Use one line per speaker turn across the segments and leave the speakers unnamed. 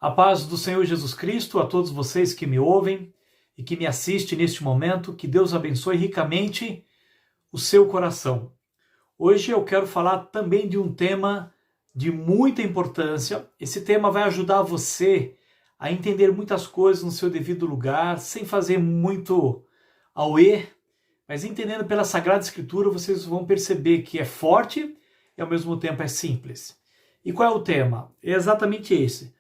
A paz do Senhor Jesus Cristo a todos vocês que me ouvem e que me assistem neste momento. Que Deus abençoe ricamente o seu coração. Hoje eu quero falar também de um tema de muita importância. Esse tema vai ajudar você a entender muitas coisas no seu devido lugar, sem fazer muito auê, mas entendendo pela Sagrada Escritura, vocês vão perceber que é forte e ao mesmo tempo é simples. E qual é o tema? É exatamente esse.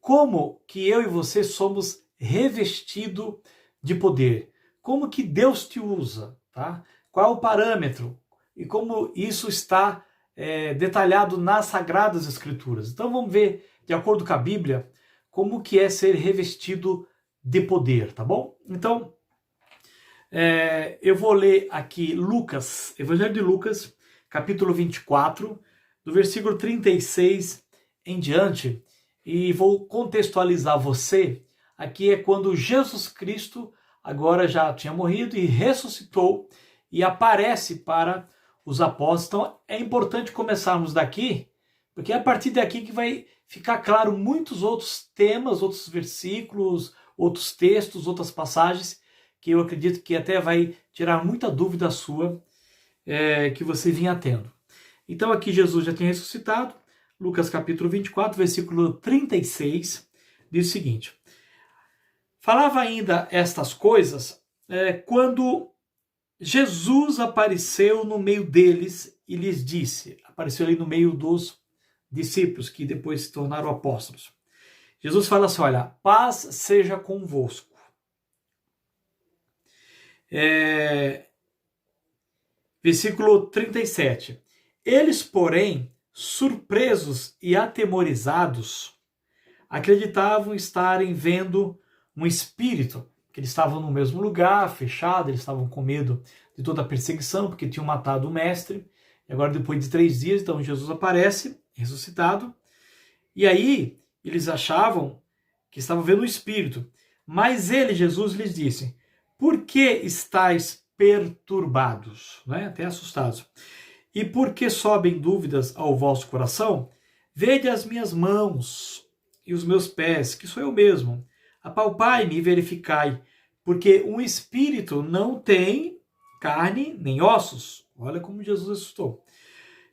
Como que eu e você somos revestidos de poder? Como que Deus te usa? Tá? Qual é o parâmetro? E como isso está detalhado nas Sagradas Escrituras. Então vamos ver, de acordo com a Bíblia, como que é ser revestido de poder, tá bom? Então, eu vou ler aqui Lucas, Evangelho de Lucas, capítulo 24, do versículo 36 em diante, e vou contextualizar você. Aqui é quando Jesus Cristo agora já tinha morrido e ressuscitou e aparece para os apóstolos. Então é importante começarmos daqui, porque é a partir daqui que vai ficar claro muitos outros temas, outros versículos, outros textos, outras passagens, que eu acredito que até vai tirar muita dúvida sua que você vinha tendo. Então aqui Jesus já tinha ressuscitado. Lucas capítulo 24, versículo 36, diz o seguinte: falava ainda estas coisas quando Jesus apareceu no meio deles e lhes disse, apareceu ali no meio dos discípulos, que depois se tornaram apóstolos. Jesus fala assim, olha, paz seja convosco. Versículo 37. Eles, porém, surpresos e atemorizados, acreditavam estarem vendo um espírito, que eles estavam no mesmo lugar, fechado, eles estavam com medo de toda a perseguição, porque tinham matado o mestre, e agora depois de 3 dias, então Jesus aparece, ressuscitado, e aí eles achavam que estavam vendo um espírito, mas ele, Jesus, lhes disse, por que estáis perturbados, né? Até assustados? E por que sobem dúvidas ao vosso coração? Vede as minhas mãos e os meus pés, que sou eu mesmo. Apalpai-me e verificai, porque um espírito não tem carne nem ossos. Olha como Jesus ressuscitou.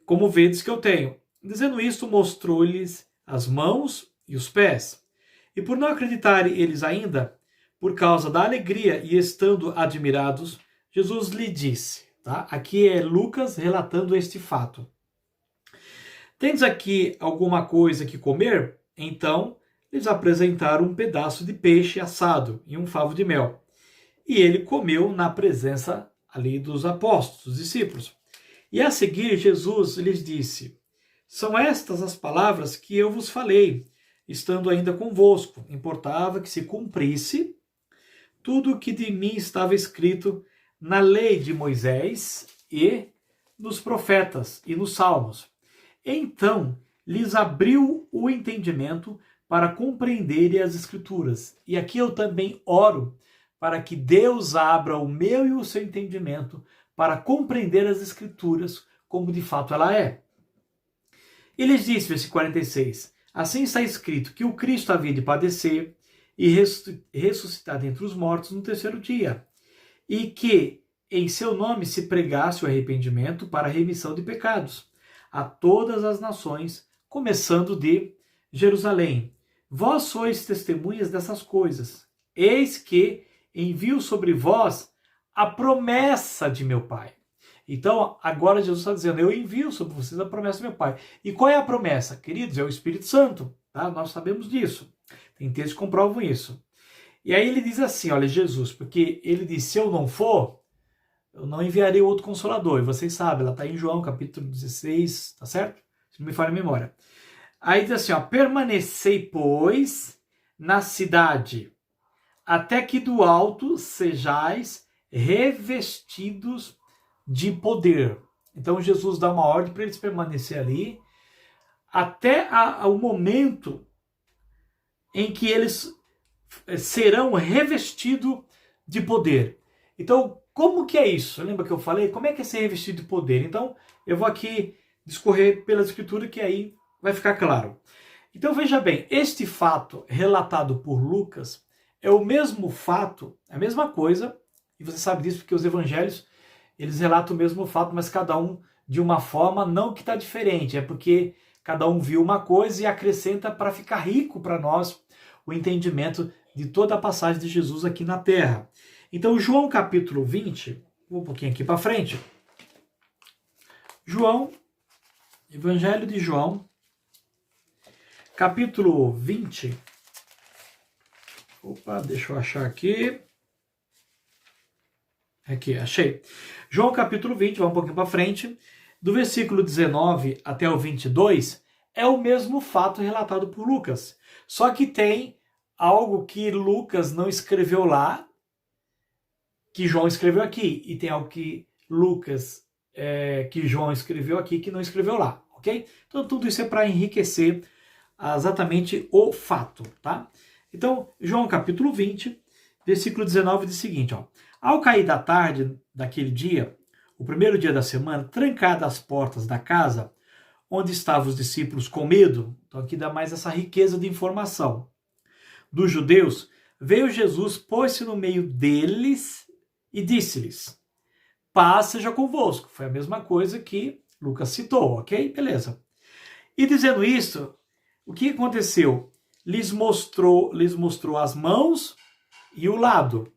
Como vedes que eu tenho. Dizendo isto, mostrou-lhes as mãos e os pés. E por não acreditarem eles ainda, por causa da alegria e estando admirados, Jesus lhe disse, tá? Aqui é Lucas relatando este fato. Tendes aqui alguma coisa que comer? Então, eles apresentaram um pedaço de peixe assado e um favo de mel. E ele comeu na presença ali dos apóstolos, dos discípulos. E a seguir, Jesus lhes disse, são estas as palavras que eu vos falei, estando ainda convosco. Importava que se cumprisse tudo o que de mim estava escrito na lei de Moisés e nos profetas e nos salmos. Então lhes abriu o entendimento para compreenderem as escrituras. E aqui eu também oro para que Deus abra o meu e o seu entendimento para compreender as escrituras como de fato ela é. E lhes disse, versículo 46, assim está escrito que o Cristo havia de padecer e ressuscitar dentre os mortos no 3º dia, e que em seu nome se pregasse o arrependimento para a remissão de pecados a todas as nações, começando de Jerusalém. Vós sois testemunhas dessas coisas. Eis que envio sobre vós a promessa de meu Pai. Então, agora Jesus está dizendo, eu envio sobre vocês a promessa do meu Pai. E qual é a promessa? Queridos, é o Espírito Santo. Tá? Nós sabemos disso. Tem textos que comprovam isso. E aí ele diz assim, olha, Jesus, porque ele disse, se eu não for, eu não enviarei outro Consolador. E vocês sabem, ela está em João, capítulo 16, tá certo? Se não me falha a memória. Aí diz assim, ó, permanecei, pois, na cidade, até que do alto sejais revestidos de poder. Então Jesus dá uma ordem para eles permanecer ali, até o momento em que eles serão revestidos de poder. Então, como que é isso? Lembra que eu falei? Como é que é ser revestido de poder? Então, eu vou aqui discorrer pela escritura que aí vai ficar claro. Então veja bem, este fato relatado por Lucas é o mesmo fato, a mesma coisa, e você sabe disso porque os evangelhos, eles relatam o mesmo fato, mas cada um de uma forma, não que está diferente, é porque cada um viu uma coisa e acrescenta para ficar rico para nós o entendimento de toda a passagem de Jesus aqui na Terra. Então, João capítulo 20, vou um pouquinho aqui para frente. João, Evangelho de João, capítulo 20. Opa, deixa eu achar aqui. Aqui, achei. João capítulo 20, vamos um pouquinho para frente. Do versículo 19 até o 22, é o mesmo fato relatado por Lucas. Só que tem algo que Lucas não escreveu lá, que João escreveu aqui. E tem algo que que João escreveu aqui, que não escreveu lá, ok? Então tudo isso é para enriquecer exatamente o fato, tá? Então, João capítulo 20, versículo 19 diz o seguinte, ó. Ao cair da tarde daquele dia, o primeiro dia da semana, trancadas as portas da casa, onde estavam os discípulos com medo, então aqui dá mais essa riqueza de informação, dos judeus, veio Jesus, pôs-se no meio deles e disse-lhes, paz seja convosco. Foi a mesma coisa que Lucas citou, ok? Beleza. E dizendo isso, o que aconteceu? Lhes mostrou as mãos e o lado.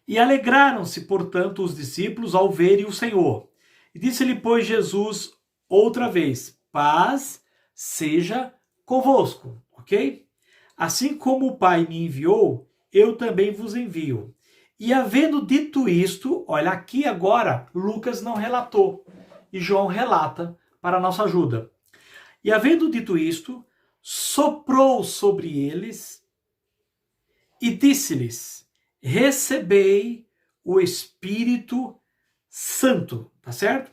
E alegraram-se, portanto, os discípulos ao verem o Senhor. E disse-lhe, pois, Jesus outra vez, paz seja convosco, ok? Assim como o Pai me enviou, eu também vos envio. E havendo dito isto, olha aqui agora, Lucas não relatou, e João relata para a nossa ajuda. E havendo dito isto, soprou sobre eles e disse-lhes, recebei o Espírito Santo, tá certo?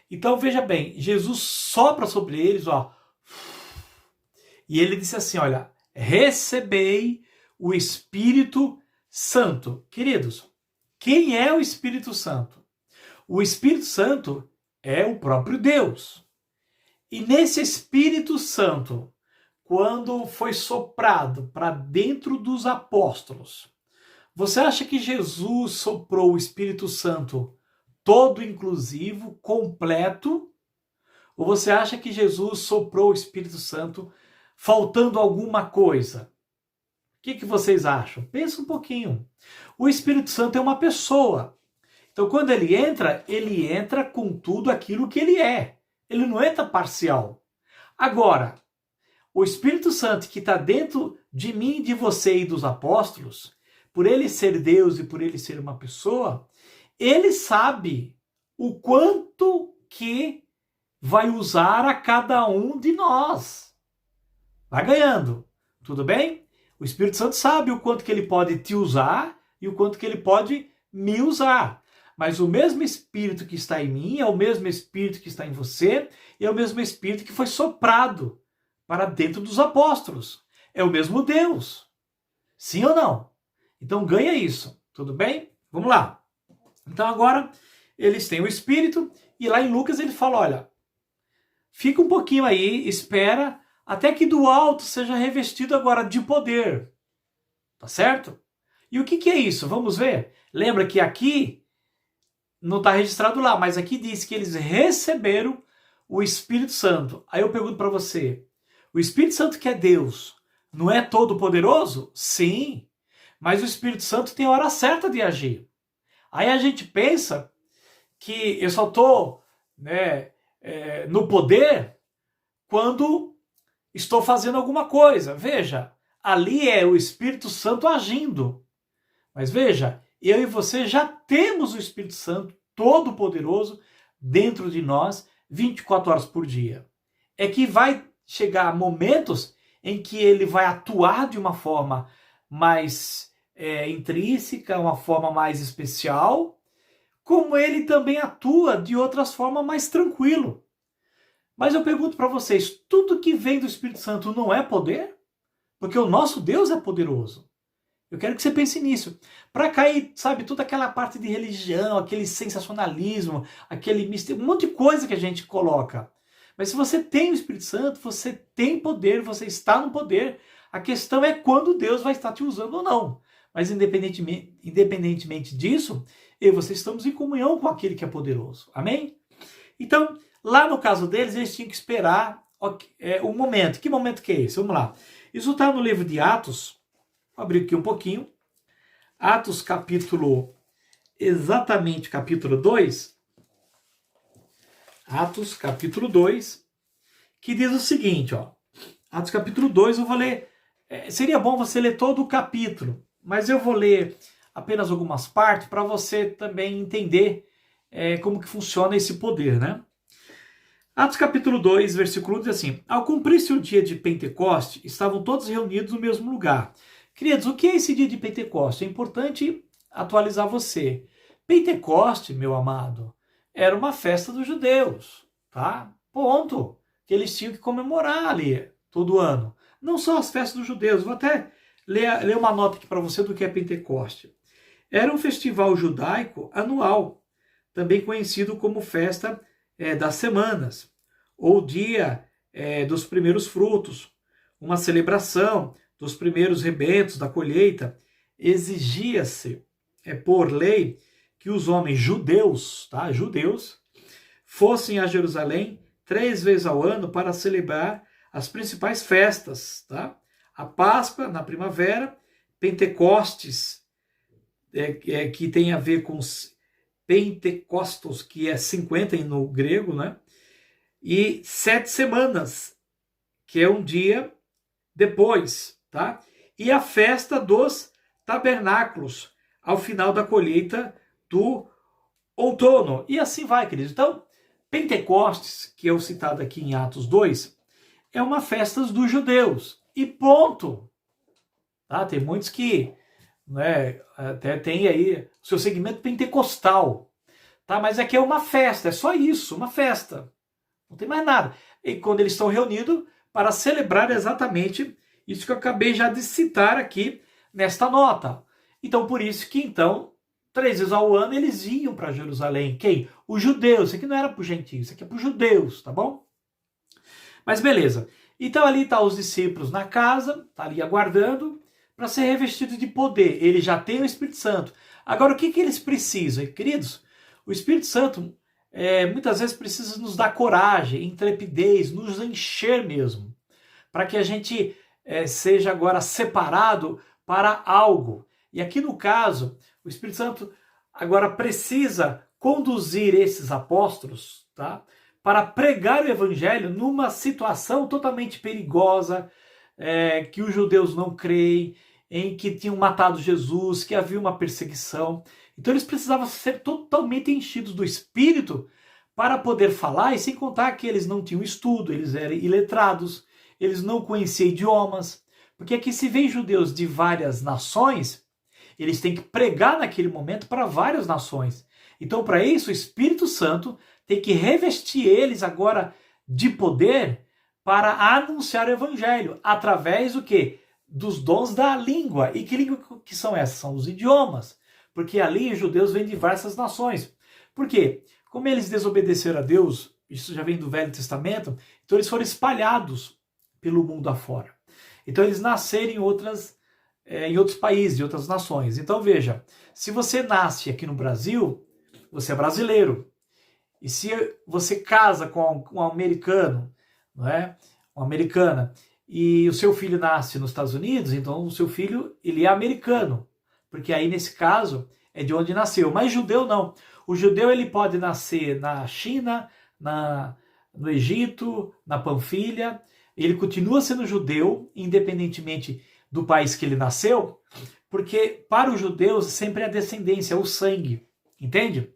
Então veja bem, Jesus sopra sobre eles, ó, e ele disse assim, olha, recebei o Espírito Santo. Queridos, quem é o Espírito Santo? O Espírito Santo é o próprio Deus. E nesse Espírito Santo, quando foi soprado para dentro dos apóstolos, você acha que Jesus soprou o Espírito Santo todo inclusivo, completo? Ou você acha que Jesus soprou o Espírito Santo faltando alguma coisa? O que vocês acham? Pensa um pouquinho. O Espírito Santo é uma pessoa. Então, quando ele entra com tudo aquilo que ele é. Ele não entra parcial. Agora, o Espírito Santo que está dentro de mim, de você e dos apóstolos, por ele ser Deus e por ele ser uma pessoa, ele sabe o quanto que vai usar a cada um de nós. Vai ganhando. Tudo bem? O Espírito Santo sabe o quanto que ele pode te usar e o quanto que ele pode me usar. Mas o mesmo Espírito que está em mim é o mesmo Espírito que está em você e é o mesmo Espírito que foi soprado para dentro dos apóstolos. É o mesmo Deus. Sim ou não? Então ganha isso. Tudo bem? Vamos lá. Então agora eles têm o Espírito e lá em Lucas ele fala, olha, fica um pouquinho aí, espera, até que do alto seja revestido agora de poder. Tá certo? E o que é isso? Vamos ver. Lembra que aqui, não está registrado lá, mas aqui diz que eles receberam o Espírito Santo. Aí eu pergunto para você, o Espírito Santo que é Deus, não é todo poderoso? Sim, mas o Espírito Santo tem a hora certa de agir. Aí a gente pensa que eu só estou no poder quando estou fazendo alguma coisa. Veja, ali é o Espírito Santo agindo. Mas veja, eu e você já temos o Espírito Santo todo-poderoso dentro de nós 24 horas por dia. É que vai chegar momentos em que ele vai atuar de uma forma mais intrínseca, uma forma mais especial, como ele também atua de outras formas mais tranquilo. Mas eu pergunto para vocês, tudo que vem do Espírito Santo não é poder? Porque o nosso Deus é poderoso. Eu quero que você pense nisso. Para cair, sabe, toda aquela parte de religião, aquele sensacionalismo, aquele mistério, um monte de coisa que a gente coloca. Mas se você tem o Espírito Santo, você tem poder, você está no poder. A questão é quando Deus vai estar te usando ou não. Mas independentemente disso, eu e você estamos em comunhão com aquele que é poderoso. Amém? Então, lá no caso deles, eles tinham que esperar o momento. Que momento que é esse? Vamos lá. Isso está no livro de Atos. Vou abrir aqui um pouquinho. Atos exatamente capítulo 2. Atos capítulo 2, que diz o seguinte, ó. Atos capítulo 2, eu vou ler. Seria bom você ler todo o capítulo, mas eu vou ler apenas algumas partes para você também entender como que funciona esse poder, né? Atos capítulo 2, versículo 1 diz assim: Ao cumprir-se o dia de Pentecoste, estavam todos reunidos no mesmo lugar. Queridos, o que é esse dia de Pentecoste? É importante atualizar você. Pentecoste, meu amado, era uma festa dos judeus, tá? Ponto. Que eles tinham que comemorar ali todo ano. Não só as festas dos judeus. Vou até ler uma nota aqui para você do que é Pentecoste. Era um festival judaico anual, também conhecido como festa das semanas, ou dia dos primeiros frutos, uma celebração dos primeiros rebentos da colheita. Exigia-se, por lei, que os homens judeus, tá? Judeus, fossem a Jerusalém 3 vezes ao ano para celebrar as principais festas, tá? A Páscoa na primavera, Pentecostes, que tem a ver com Pentecostos, que é 50 no grego, né? E 7 semanas, que é um dia depois, tá? E a festa dos tabernáculos, ao final da colheita do outono. E assim vai, queridos. Então, Pentecostes, que é o citado aqui em Atos 2, é uma festa dos judeus. E ponto. Tá? Tem muitos que até tem aí o seu segmento pentecostal. Tá? Mas aqui é uma festa, é só isso, uma festa. Não tem mais nada. E quando eles estão reunidos para celebrar exatamente isso que eu acabei já de citar aqui nesta nota. Então, por isso que, 3 vezes ao ano eles iam para Jerusalém. Quem? Os judeus. Isso aqui não era para os gentios, isso aqui é para os judeus, tá bom? Mas beleza. Então ali estão os discípulos na casa, tá ali aguardando para ser revestidos de poder. Eles já têm o Espírito Santo. Agora, o que eles precisam? Queridos, o Espírito Santo muitas vezes precisa nos dar coragem, intrepidez, nos encher mesmo, para que a gente seja agora separado para algo. E aqui no caso, o Espírito Santo agora precisa conduzir esses apóstolos, tá, para pregar o evangelho numa situação totalmente perigosa, que os judeus não creem, em que tinham matado Jesus, que havia uma perseguição. Então eles precisavam ser totalmente enchidos do Espírito para poder falar, e sem contar que eles não tinham estudo, eles eram iletrados, eles não conheciam idiomas, porque aqui se vem judeus de várias nações, eles têm que pregar naquele momento para várias nações. Então, para isso, o Espírito Santo tem que revestir eles agora de poder para anunciar o Evangelho, através do quê? Dos dons da língua. E que língua que são essas? São os idiomas. Porque ali os judeus vêm de diversas nações. Por quê? Como eles desobedeceram a Deus, isso já vem do Velho Testamento, então eles foram espalhados pelo mundo afora. Então eles nasceram em outros países, em outras nações. Então veja, se você nasce aqui no Brasil, você é brasileiro. E se você casa com um americano, não é? Uma americana, e o seu filho nasce nos Estados Unidos, então o seu filho ele é americano, porque aí nesse caso é de onde nasceu. Mas judeu não. O judeu ele pode nascer na China, no Egito, na Panfilha. Ele continua sendo judeu, independentemente do país que ele nasceu, porque para os judeus sempre é a descendência, é o sangue, entende?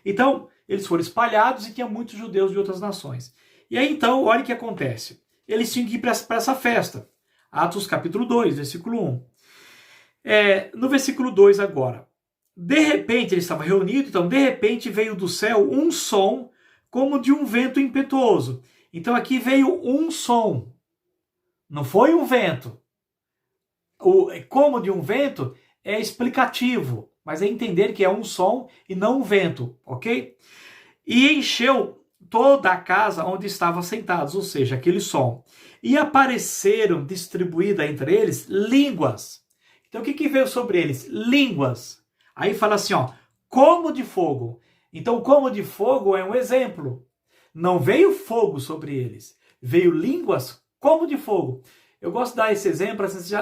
Então, eles foram espalhados e tinha muitos judeus de outras nações. E aí então, olha o que acontece. Eles tinham que ir para essa festa. Atos capítulo 2, versículo 1. No versículo 2 agora. De repente, eles estavam reunidos, então de repente veio do céu um som como de um vento impetuoso. Então aqui veio um som. Não foi um vento. O como de um vento é explicativo, mas é entender que é um som e não um vento, ok? E encheu toda a casa onde estavam sentados, ou seja, aquele som. E apareceram distribuídas entre eles línguas. Então o que veio sobre eles? Línguas. Aí fala assim, ó, como de fogo. Então como de fogo é um exemplo. Não veio fogo sobre eles, veio línguas como de fogo. Eu gosto de dar esse exemplo, assim, você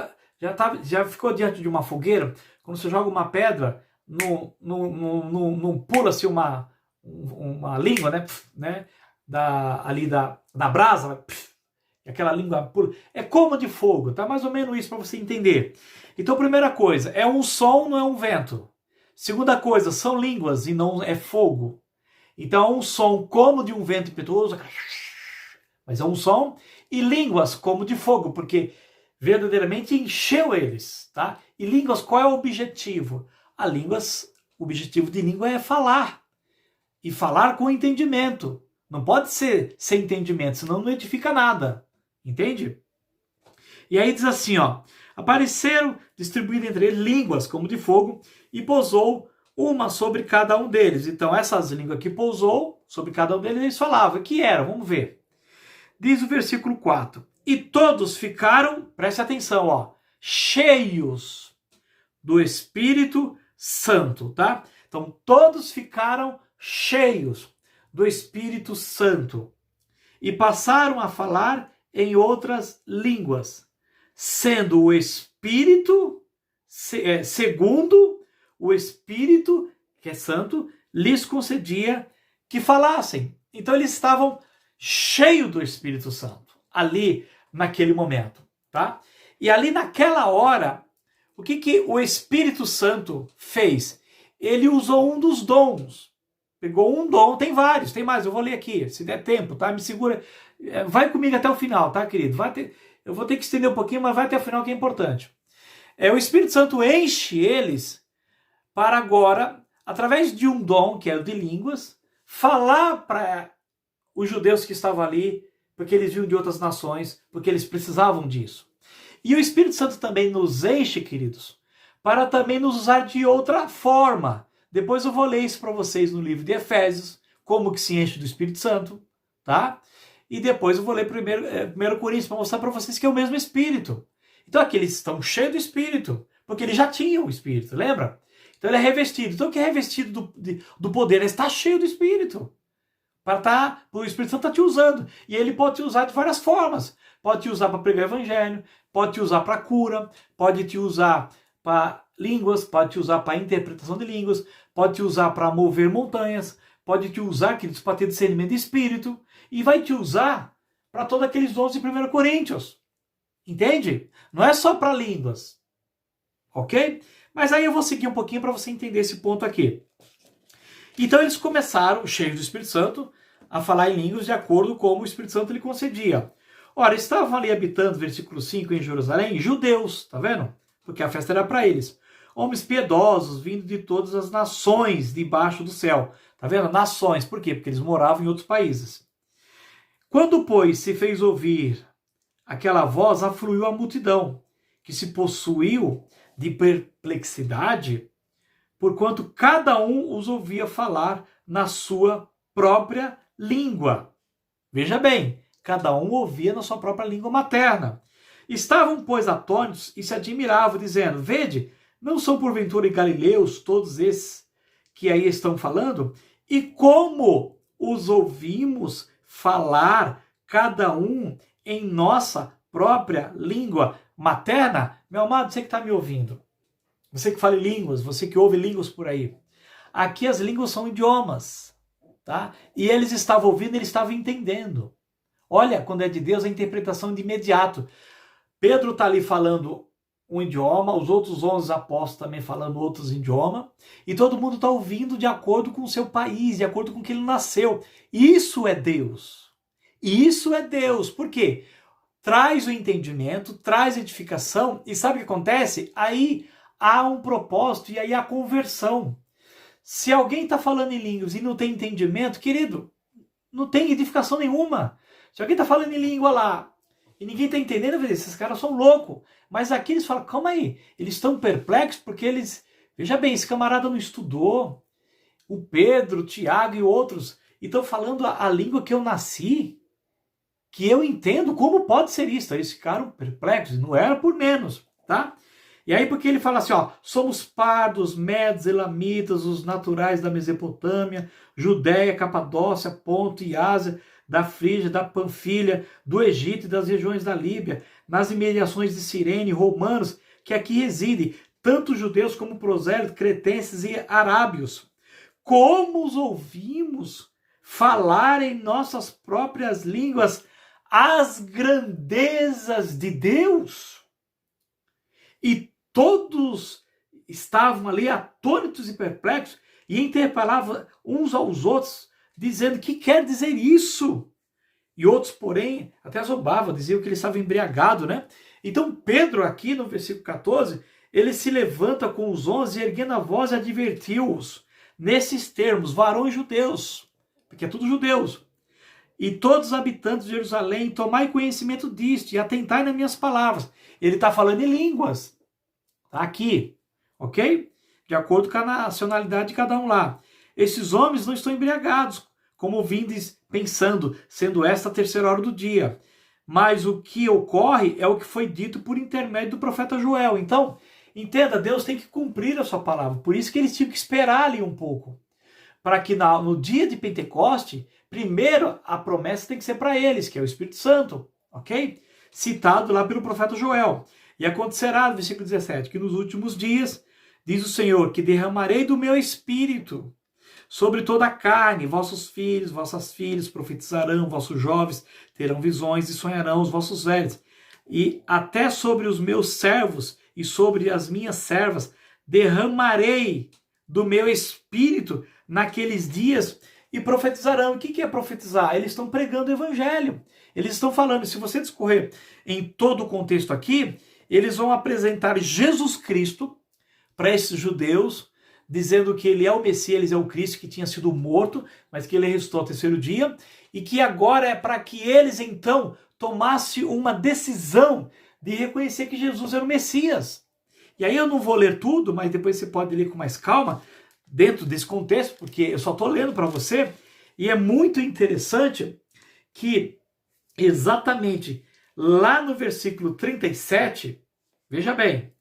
já ficou diante de uma fogueira, quando você joga uma pedra, não pula-se uma língua, né? Da brasa, aquela língua pula. É como de fogo, tá? Mais ou menos isso para você entender. Então, primeira coisa, é um som, não é um vento. Segunda coisa, são línguas e não é fogo. Então, é um som como de um vento impetuoso, mas é um som, e línguas como de fogo, porque verdadeiramente encheu eles, tá? E línguas, qual é o objetivo? O objetivo de língua é falar, e falar com entendimento. Não pode ser sem entendimento, senão não edifica nada, entende? E aí diz assim, ó, apareceram distribuídas entre eles línguas como de fogo, e pousou uma sobre cada um deles. Então, essas línguas que pousou sobre cada um deles, eles falavam. Que era? Vamos ver. Diz o versículo 4. E todos ficaram, preste atenção, ó, cheios do Espírito Santo, tá? Então, todos ficaram cheios do Espírito Santo e passaram a falar em outras línguas, sendo o Espírito, segundo o Espírito, que é santo, lhes concedia que falassem. Então eles estavam cheios do Espírito Santo, ali naquele momento, tá? E ali naquela hora, o que o Espírito Santo fez? Ele usou um dos dons. Pegou um dom, tem vários, tem mais, eu vou ler aqui, se der tempo, tá? Me segura, vai comigo até o final, tá, querido? Eu vou ter que estender um pouquinho, mas vai até o final que é importante. O Espírito Santo enche eles para agora, através de um dom, que é o de línguas, falar para os judeus que estavam ali, porque eles vinham de outras nações, porque eles precisavam disso. E o Espírito Santo também nos enche, queridos, para também nos usar de outra forma. Depois eu vou ler isso para vocês no livro de Efésios, como que se enche do Espírito Santo, tá? E depois eu vou ler 1 Coríntios para mostrar para vocês que é o mesmo Espírito. Então aqui eles estão cheios do Espírito, porque eles já tinham o Espírito, lembra? Então ele é revestido. Então o que é revestido do poder? Ele está cheio do Espírito. O Espírito Santo está te usando. E ele pode te usar de várias formas. Pode te usar para pregar o evangelho, pode te usar para cura, pode te usar para línguas, pode te usar para interpretação de línguas, pode te usar para mover montanhas, pode te usar, queridos, para ter discernimento de espírito, e vai te usar para todos aqueles dons de 1 Coríntios. Entende? Não é só para línguas. Ok? Mas aí eu vou seguir um pouquinho para você entender esse ponto aqui. Então eles começaram, cheios do Espírito Santo, a falar em línguas de acordo com como o Espírito Santo lhe concedia. Ora, estavam ali habitando, versículo 5, em Jerusalém, judeus, tá vendo? Porque a festa era para eles. Homens piedosos, vindo de todas as nações debaixo do céu. Tá vendo? Nações. Por quê? Porque eles moravam em outros países. Quando, pois, se fez ouvir aquela voz, afluiu a multidão, que se possuiu de perplexidade, porquanto cada um os ouvia falar na sua própria língua. Veja bem, cada um ouvia na sua própria língua materna. Estavam, pois, atônitos e se admiravam, dizendo, vede, não são porventura galileus todos esses que aí estão falando? E como os ouvimos falar, cada um em nossa própria língua materna? Meu amado, você que está me ouvindo, você que fala línguas, você que ouve línguas por aí, aqui as línguas são idiomas, tá? E eles estavam ouvindo, eles estavam entendendo. Olha, quando é de Deus, a interpretação de imediato. Pedro está ali falando um idioma, os outros 11 apóstolos também falando outros idiomas, e todo mundo está ouvindo de acordo com o seu país, de acordo com que ele nasceu. Isso é Deus. Isso é Deus. Por quê? Traz o entendimento, traz edificação, e sabe o que acontece? Aí há um propósito e aí há conversão. Se alguém está falando em línguas e não tem entendimento, querido, não tem edificação nenhuma. Se alguém está falando em língua lá e ninguém está entendendo, esses caras são loucos. Mas aqui eles falam, calma aí, eles estão perplexos porque eles... Veja bem, esse camarada não estudou. O Pedro, o Tiago e outros, e estão falando a língua que eu nasci, que eu entendo, como pode ser isso? Eles ficaram perplexos, não era por menos, tá? E aí porque ele fala assim, ó, somos pardos, medos, elamitas, os naturais da Mesopotâmia, Judéia, Capadócia, Ponto e Ásia, da Frígia, da Panfilha, do Egito e das regiões da Líbia, nas imediações de Cirene, romanos, que aqui residem, tanto judeus como prosélitos, cretenses e arábios. Como os ouvimos falar em nossas próprias línguas as grandezas de Deus? E todos estavam ali atônitos e perplexos e interpelavam uns aos outros, dizendo: que quer dizer isso? E outros, porém, até zombavam, diziam que ele estava embriagado, né? Então Pedro, aqui no versículo 14, ele se levanta com os 11 e erguendo a voz advertiu-os, nesses termos: varões judeus, porque é tudo judeus, e todos os habitantes de Jerusalém, tomai conhecimento disto e atentai nas minhas palavras. Ele está falando em línguas, tá aqui, ok? De acordo com a nacionalidade de cada um lá. Esses homens não estão embriagados, como vindes pensando, sendo esta a terceira hora do dia. Mas o que ocorre é o que foi dito por intermédio do profeta Joel. Então, entenda, Deus tem que cumprir a sua palavra. Por isso que eles tinham que esperar ali um pouco. Para que no dia de Pentecoste, primeiro a promessa tem que ser para eles, que é o Espírito Santo, ok? Citado lá pelo profeta Joel. E acontecerá, no versículo 17, que nos últimos dias, diz o Senhor, que derramarei do meu Espírito sobre toda a carne, vossos filhos, vossas filhas profetizarão, vossos jovens terão visões e sonharão os vossos velhos. E até sobre os meus servos e sobre as minhas servas derramarei do meu Espírito naqueles dias e profetizarão. O que é profetizar? Eles estão pregando o evangelho. Eles estão falando, se você discorrer em todo o contexto aqui, eles vão apresentar Jesus Cristo para esses judeus, dizendo que ele é o Messias, ele é o Cristo que tinha sido morto, mas que ele ressuscitou ao terceiro dia, e que agora é para que eles então tomassem uma decisão de reconhecer que Jesus era o Messias. E aí eu não vou ler tudo, mas depois você pode ler com mais calma, dentro desse contexto, porque eu só estou lendo para você, e é muito interessante que exatamente lá no versículo 37, veja bem,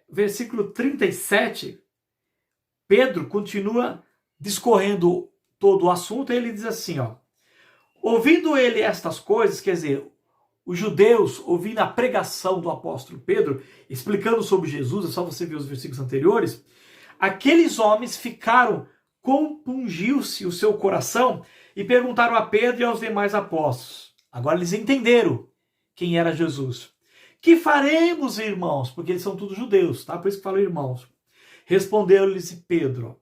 versículo 37, Pedro continua discorrendo todo o assunto, e ele diz assim, ó, ouvindo ele estas coisas, quer dizer, os judeus ouvindo a pregação do apóstolo Pedro, explicando sobre Jesus, é só você ver os versículos anteriores, aqueles homens ficaram, compungiu-se o seu coração e perguntaram a Pedro e aos demais apóstolos. Agora eles entenderam quem era Jesus. Que faremos, irmãos? Porque eles são todos judeus, tá? Por isso que falam irmãos. Respondeu-lhes Pedro: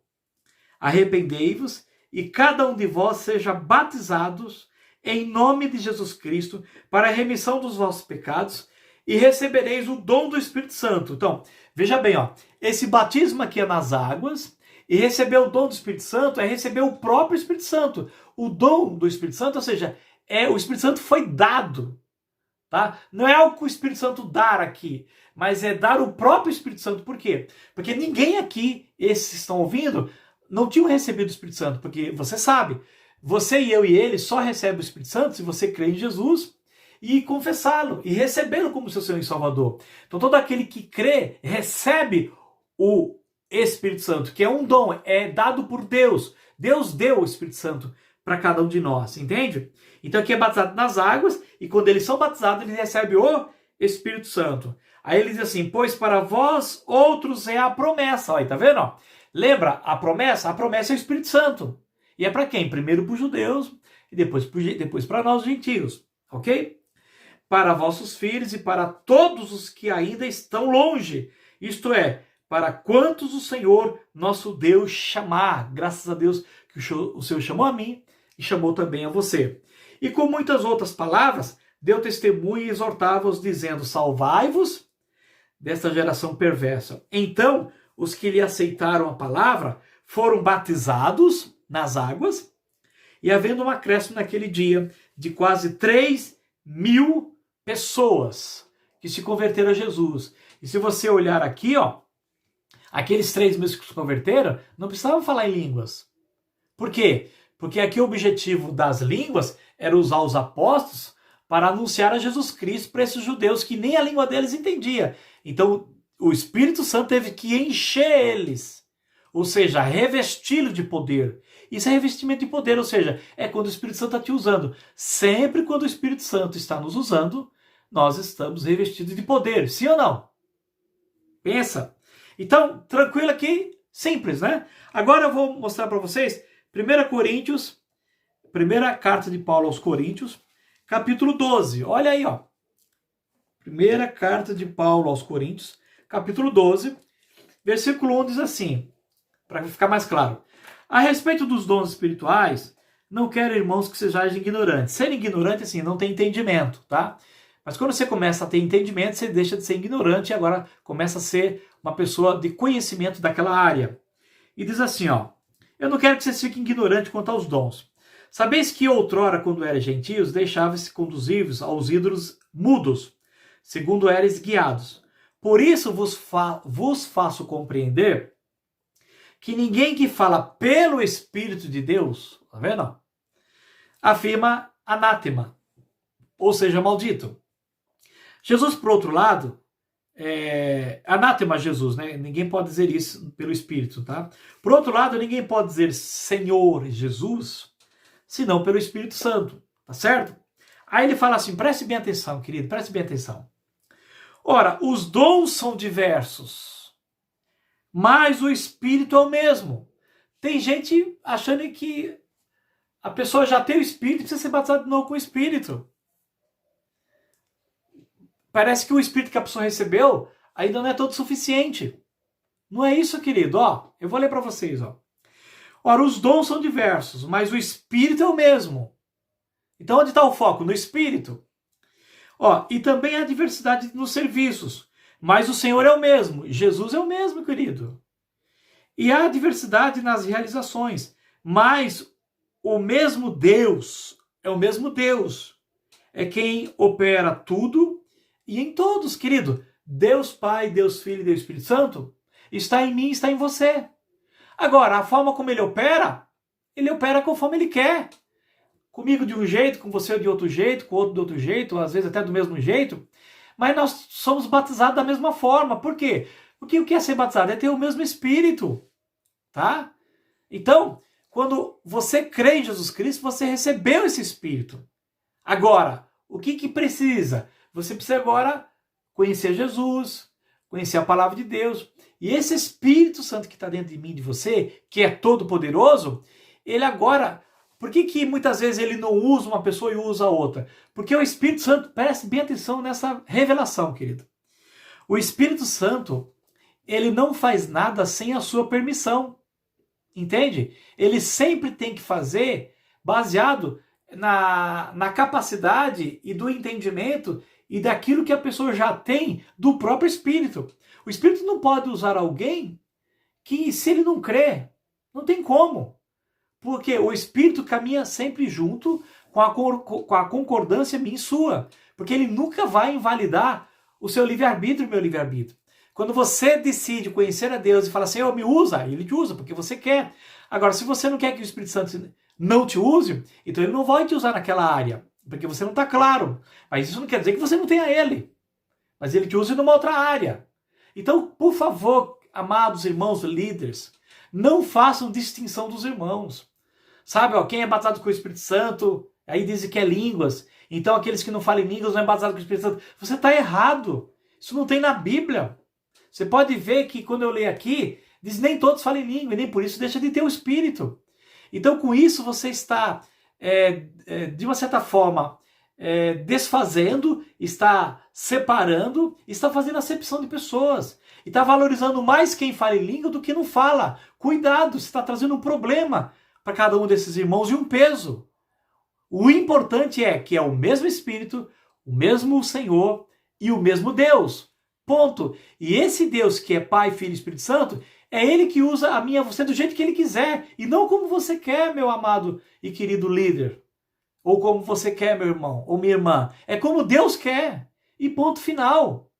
arrependei-vos e cada um de vós seja batizados em nome de Jesus Cristo para a remissão dos vossos pecados e recebereis o dom do Espírito Santo. Então, veja bem, ó, esse batismo aqui é nas águas, e receber o dom do Espírito Santo é receber o próprio Espírito Santo. O dom do Espírito Santo, ou seja, o Espírito Santo foi dado. Tá? Não é o que o Espírito Santo dar aqui, mas é dar o próprio Espírito Santo. Por quê? Porque ninguém aqui, esses que estão ouvindo, não tinham recebido o Espírito Santo, porque você sabe, você e eu e ele só recebem o Espírito Santo se você crê em Jesus e confessá-lo, e recebê-lo como seu Senhor e Salvador. Então todo aquele que crê, recebe o Espírito Santo, que é um dom, é dado por Deus. Deus deu o Espírito Santo para cada um de nós, entende? Então aqui é batizado nas águas, e quando eles são batizados, eles recebem o Espírito Santo. Aí ele diz assim, pois para vós outros é a promessa. Olha, tá vendo? Ó? Lembra a promessa? A promessa é o Espírito Santo. E é para quem? Primeiro para os judeus, e depois para nós, os gentios. Ok? Para vossos filhos e para todos os que ainda estão longe. Isto é, para quantos o Senhor, nosso Deus, chamar. Graças a Deus que o Senhor chamou a mim e chamou também a você. E com muitas outras palavras, deu testemunho e exortava-os, dizendo, salvai-vos desta geração perversa. Então, os que lhe aceitaram a palavra foram batizados nas águas, e havendo um acréscimo naquele dia de quase 3.000 pessoas que se converteram a Jesus. E se você olhar aqui, ó, aqueles 3.000 que se converteram, não precisavam falar em línguas. Por quê? Porque aqui o objetivo das línguas era usar os apóstolos para anunciar a Jesus Cristo para esses judeus que nem a língua deles entendia. Então o Espírito Santo teve que encher eles, ou seja, revesti-los de poder. Isso é revestimento de poder, ou seja, é quando o Espírito Santo está te usando. Sempre quando o Espírito Santo está nos usando, nós estamos revestidos de poder, sim ou não? Pensa. Então, tranquilo aqui, simples, né? Agora eu vou mostrar para vocês 1 Coríntios, primeira carta de Paulo aos Coríntios, capítulo 12. Olha aí, ó. Primeira carta de Paulo aos Coríntios, capítulo 12, versículo 1 diz assim, para ficar mais claro. A respeito dos dons espirituais, não quero, irmãos, que sejais ignorantes. Ser ignorante, assim, não tem entendimento, tá? Mas quando você começa a ter entendimento, você deixa de ser ignorante e agora começa a ser uma pessoa de conhecimento daquela área. E diz assim, ó. Eu não quero que vocês fiquem ignorantes quanto aos dons. Sabeis que outrora, quando eram gentios, deixavam-se conduzir aos ídolos mudos, segundo eres guiados. Por isso vos faço compreender que ninguém que fala pelo Espírito de Deus, tá vendo? Afirma anátema, ou seja, maldito. Jesus, por outro lado, anátema Jesus, né? Ninguém pode dizer isso pelo Espírito, tá? Por outro lado, ninguém pode dizer Senhor Jesus, senão pelo Espírito Santo, tá certo? Aí ele fala assim, preste bem atenção, querido, preste bem atenção. Ora, os dons são diversos, mas o Espírito é o mesmo. Tem gente achando que a pessoa já tem o Espírito e precisa ser batizada de novo com o Espírito. Parece que o Espírito que a pessoa recebeu ainda não é todo suficiente. Não é isso, querido. Ó, eu vou ler para vocês. Ó. Ora, os dons são diversos, mas o Espírito é o mesmo. Então, onde está o foco? No Espírito. Ó, e também há diversidade nos serviços. Mas o Senhor é o mesmo, Jesus é o mesmo, querido. E há diversidade nas realizações, mas o mesmo Deus é o mesmo Deus. É quem opera tudo e em todos, querido. Deus Pai, Deus Filho e Deus Espírito Santo está em mim, está em você. Agora, a forma como ele opera conforme ele quer. Comigo de um jeito, com você de outro jeito, com o outro de outro jeito, às vezes até do mesmo jeito. Mas nós somos batizados da mesma forma. Por quê? Porque o que é ser batizado? É ter o mesmo Espírito. Tá? Então, quando você crê em Jesus Cristo, você recebeu esse Espírito. Agora, o que precisa? Você precisa agora conhecer Jesus, conhecer a palavra de Deus. E esse Espírito Santo que está dentro de mim, de você, que é todo poderoso, ele agora... Por que muitas vezes ele não usa uma pessoa e usa a outra? Porque o Espírito Santo, preste bem atenção nessa revelação, querido. O Espírito Santo, ele não faz nada sem a sua permissão. Entende? Ele sempre tem que fazer baseado na capacidade e do entendimento e daquilo que a pessoa já tem do próprio Espírito. O Espírito não pode usar alguém que, se ele não crê, não tem como. Porque o Espírito caminha sempre junto com a concordância minha e sua. Porque ele nunca vai invalidar o seu livre-arbítrio e o meu livre-arbítrio. Quando você decide conhecer a Deus e fala assim, Senhor, me usa, ele te usa, porque você quer. Agora, se você não quer que o Espírito Santo não te use, então ele não vai te usar naquela área, porque você não está claro. Mas isso não quer dizer que você não tenha ele. Mas ele te usa numa outra área. Então, por favor, amados irmãos líderes, não façam distinção dos irmãos. Sabe, ó, quem é batizado com o Espírito Santo, aí dizem que é línguas. Então aqueles que não falam em línguas não é batizado com o Espírito Santo. Você está errado. Isso não tem na Bíblia. Você pode ver que quando eu leio aqui, diz nem todos falam em língua, e nem por isso deixa de ter o Espírito. Então com isso você está, de uma certa forma, desfazendo, está separando, está fazendo acepção de pessoas. E está valorizando mais quem fala em língua do que não fala. Cuidado, você está trazendo um problema para cada um desses irmãos e um peso. O importante é que é o mesmo Espírito, o mesmo Senhor e o mesmo Deus. Ponto. E esse Deus que é Pai, Filho e Espírito Santo, é Ele que usa a mim e a você do jeito que Ele quiser. E não como você quer, meu amado e querido líder. Ou como você quer, meu irmão ou minha irmã. É como Deus quer. E ponto final.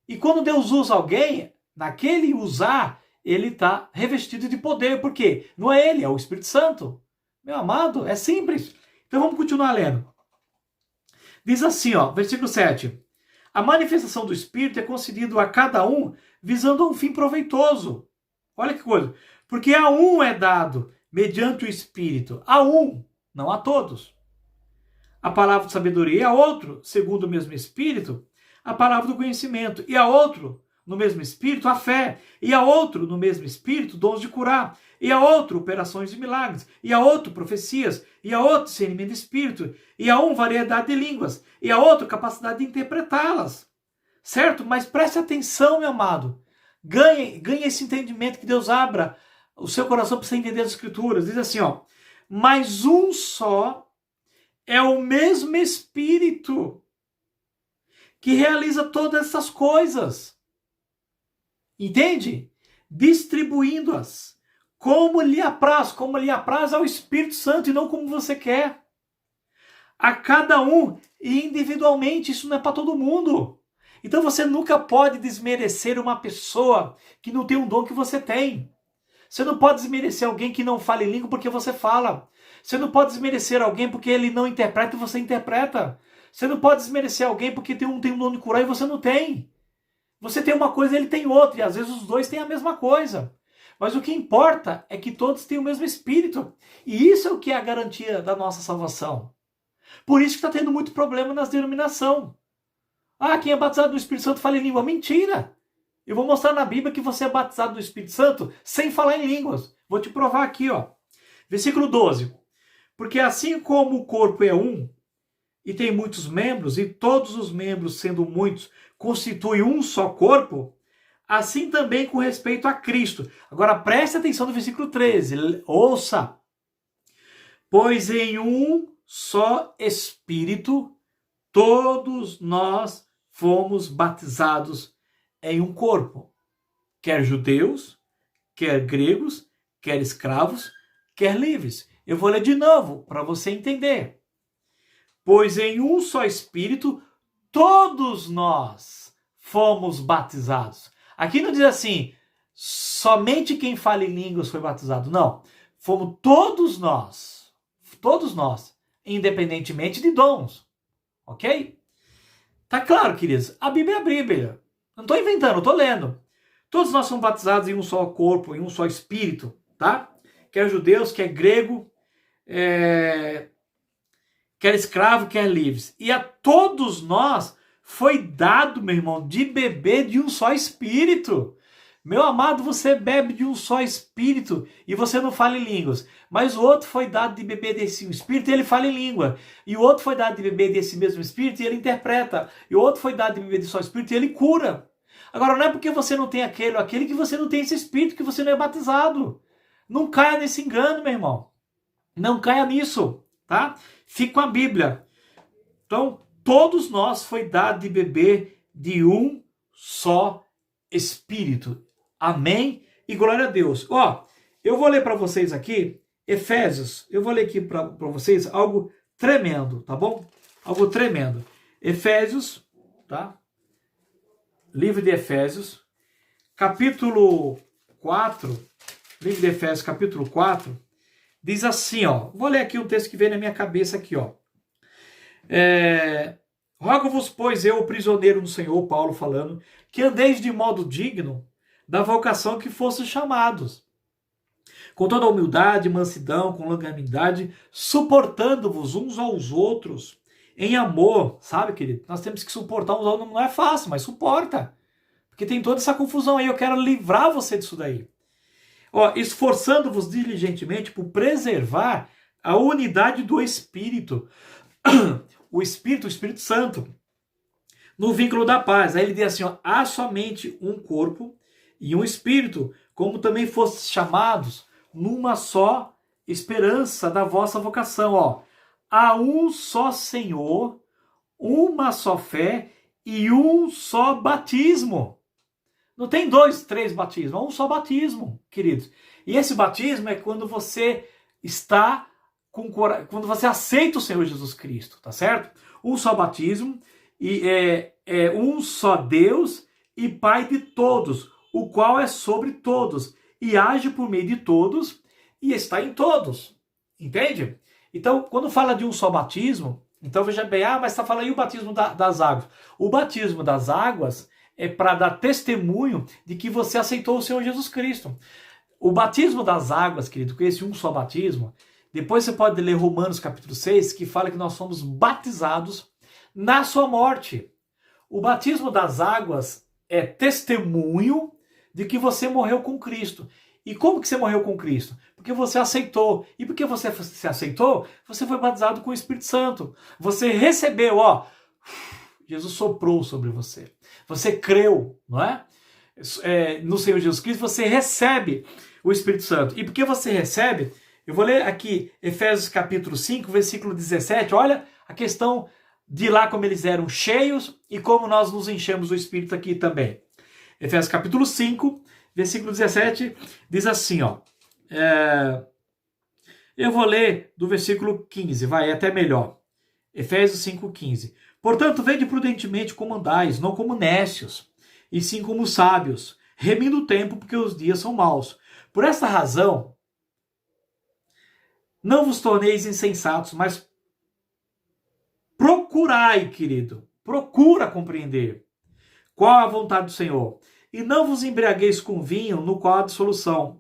E quando Deus usa alguém, naquele usar, ele está revestido de poder. Por quê? Não é ele, é o Espírito Santo. Meu amado, é simples. Então vamos continuar lendo. Diz assim, ó, versículo 7. A manifestação do Espírito é concedido a cada um visando um fim proveitoso. Olha que coisa. Porque a um é dado, mediante o Espírito, a um, não a todos, a palavra de sabedoria, e a outro, segundo o mesmo Espírito, a palavra do conhecimento, e a outro, no mesmo Espírito, a fé, e a outro, no mesmo Espírito, dons de curar, e a outro, operações de milagres, e a outro, profecias, e a outro, discernimento de espírito, e a um, variedade de línguas, e a outro, capacidade de interpretá-las. Certo? Mas preste atenção, meu amado. Ganhe esse entendimento, que Deus abra o seu coração para você entender as Escrituras. Diz assim, ó, mas um só é o mesmo Espírito que realiza todas essas coisas. Entende? Distribuindo-as como lhe apraz ao Espírito Santo e não como você quer. A cada um individualmente, isso não é para todo mundo. Então você nunca pode desmerecer uma pessoa que não tem um dom que você tem. Você não pode desmerecer alguém que não fala em língua porque você fala. Você não pode desmerecer alguém porque ele não interpreta e você interpreta. Você não pode desmerecer alguém porque tem um dom de curar e você não tem. Você tem uma coisa e ele tem outra, e às vezes os dois têm a mesma coisa. Mas o que importa é que todos têm o mesmo Espírito. E isso é o que é a garantia da nossa salvação. Por isso que está tendo muito problema nas denominações. Ah, quem é batizado no Espírito Santo fala em língua. Mentira! Eu vou mostrar na Bíblia que você é batizado no Espírito Santo sem falar em línguas. Vou te provar aqui, ó. Versículo 12. Porque assim como o corpo é um, e tem muitos membros, e todos os membros, sendo muitos, constituem um só corpo, assim também com respeito a Cristo. Agora preste atenção no versículo 13. Ouça. Pois em um só Espírito, todos nós fomos batizados em um corpo. Quer judeus, quer gregos, quer escravos, quer livres. Eu vou ler de novo para você entender. Pois em um só Espírito, todos nós fomos batizados. Aqui não diz assim, somente quem fala em línguas foi batizado. Não, fomos todos nós, independentemente de dons. Ok? Tá claro, queridos? A Bíblia é a Bíblia. Não estou inventando, estou lendo. Todos nós somos batizados em um só corpo, em um só Espírito, tá? Quer judeus, quer grego, quer escravo, quer livres. E a todos nós foi dado, meu irmão, de beber de um só Espírito. Meu amado, você bebe de um só Espírito e você não fala em línguas. Mas o outro foi dado de beber desse Espírito e ele fala em língua. E o outro foi dado de beber desse mesmo Espírito e ele interpreta. E o outro foi dado de beber de só Espírito e ele cura. Agora, não é porque você não tem aquele que você não tem esse Espírito, que você não é batizado. Não caia nesse engano, meu irmão. Não caia nisso, tá? Fique com a Bíblia. Então, todos nós foi dado de beber de um só Espírito. Amém? E glória a Deus. Ó, eu vou ler para vocês aqui, Efésios. Eu vou ler aqui para vocês algo tremendo, tá bom? Algo tremendo. Efésios, tá? Livro de Efésios, capítulo 4. Livro de Efésios, capítulo 4. Diz assim, ó. Vou ler aqui um texto que veio na minha cabeça aqui, ó. Rogo-vos, pois eu, prisioneiro no Senhor, Paulo falando, que andeis de modo digno da vocação que fostes chamados, com toda humildade, mansidão, com longanimidade, suportando-vos uns aos outros em amor. Sabe, querido? Nós temos que suportar uns aos outros. Não é fácil, mas suporta. Porque tem toda essa confusão aí. Eu quero livrar você disso daí. Ó, esforçando-vos diligentemente por preservar a unidade do Espírito. O Espírito Santo, no vínculo da paz. Aí ele diz assim, ó, há somente um corpo e um Espírito, como também fostes chamados numa só esperança da vossa vocação. Ó. Há um só Senhor, uma só fé e um só batismo. Não tem 2, 3 batismos, é um só batismo, queridos. E esse batismo é quando você está quando você aceita o Senhor Jesus Cristo, tá certo? Um só batismo, e é um só Deus e Pai de todos, o qual é sobre todos e age por meio de todos e está em todos. Entende? Então, quando fala de um só batismo, então veja bem, mas está falando aí o batismo das águas. O batismo das águas é para dar testemunho de que você aceitou o Senhor Jesus Cristo. O batismo das águas, querido, com esse um só batismo, depois você pode ler Romanos capítulo 6, que fala que nós somos batizados na sua morte. O batismo das águas é testemunho de que você morreu com Cristo. E como que você morreu com Cristo? Porque você aceitou. E porque você aceitou, você foi batizado com o Espírito Santo. Você recebeu, Jesus soprou sobre você. Você creu, não é? No Senhor Jesus Cristo, você recebe o Espírito Santo. E porque você recebe, eu vou ler aqui Efésios capítulo 5, versículo 17. Olha a questão de lá como eles eram cheios e como nós nos enchemos do Espírito aqui também. Efésios capítulo 5, versículo 17, diz assim, eu vou ler do versículo 15, é até melhor. Efésios 5, 15. Portanto, vede prudentemente como andais, não como nécios, e sim como sábios, remindo o tempo, porque os dias são maus. Por esta razão, não vos torneis insensatos, mas procurai, querido, procura compreender qual a vontade do Senhor. E não vos embriagueis com vinho, no qual há dissolução.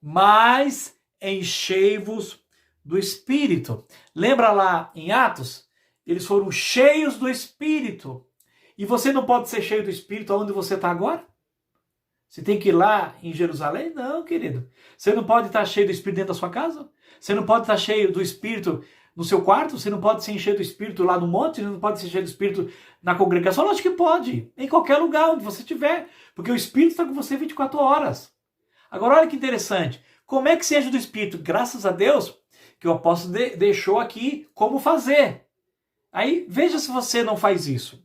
Mas enchei-vos do Espírito. Lembra lá em Atos? Eles foram cheios do Espírito. E você não pode ser cheio do Espírito onde você está agora? Você tem que ir lá em Jerusalém? Não, querido. Você não pode estar cheio do Espírito dentro da sua casa? Você não pode estar cheio do Espírito no seu quarto? Você não pode se encher do Espírito lá no monte? Você não pode se encher do Espírito na congregação? Lógico que pode. Em qualquer lugar onde você estiver. Porque o Espírito está com você 24 horas. Agora, olha que interessante. Como é que se enche do Espírito? Graças a Deus que o apóstolo deixou aqui como fazer. Aí, veja se você não faz isso.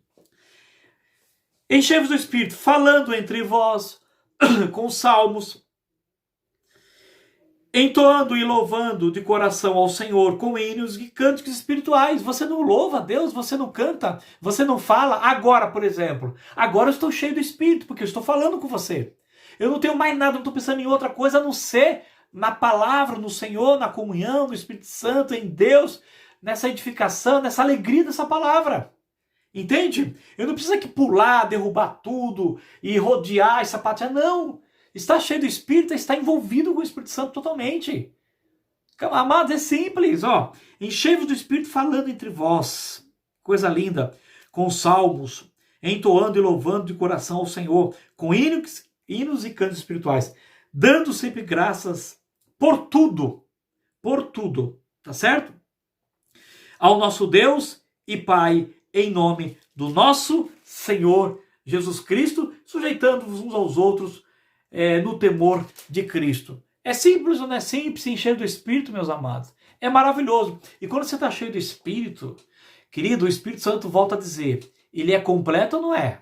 Enchei-vos do Espírito, falando entre vós, com salmos, entoando e louvando de coração ao Senhor, com hinos e cânticos espirituais. Você não louva a Deus, você não canta, você não fala. Agora, por exemplo, agora eu estou cheio do Espírito, porque eu estou falando com você. Eu não tenho mais nada, não estou pensando em outra coisa, a não ser na palavra, no Senhor, na comunhão, no Espírito Santo, em Deus, nessa edificação, nessa alegria dessa palavra. Entende? Eu não preciso aqui pular, derrubar tudo e rodear e sapatear. Não! Está cheio do Espírito, está envolvido com o Espírito Santo totalmente. Amados, é simples, Enchei-vos do Espírito falando entre vós. Coisa linda. Com salmos, entoando e louvando de coração ao Senhor, com hinos e cantos espirituais, dando sempre graças por tudo, tá certo? Ao nosso Deus e Pai, em nome do nosso Senhor Jesus Cristo, sujeitando-vos uns aos outros no temor de Cristo. É simples ou não é simples se encher do Espírito, meus amados? É maravilhoso. E quando você está cheio do Espírito, querido, o Espírito Santo volta a dizer, ele é completo ou não é?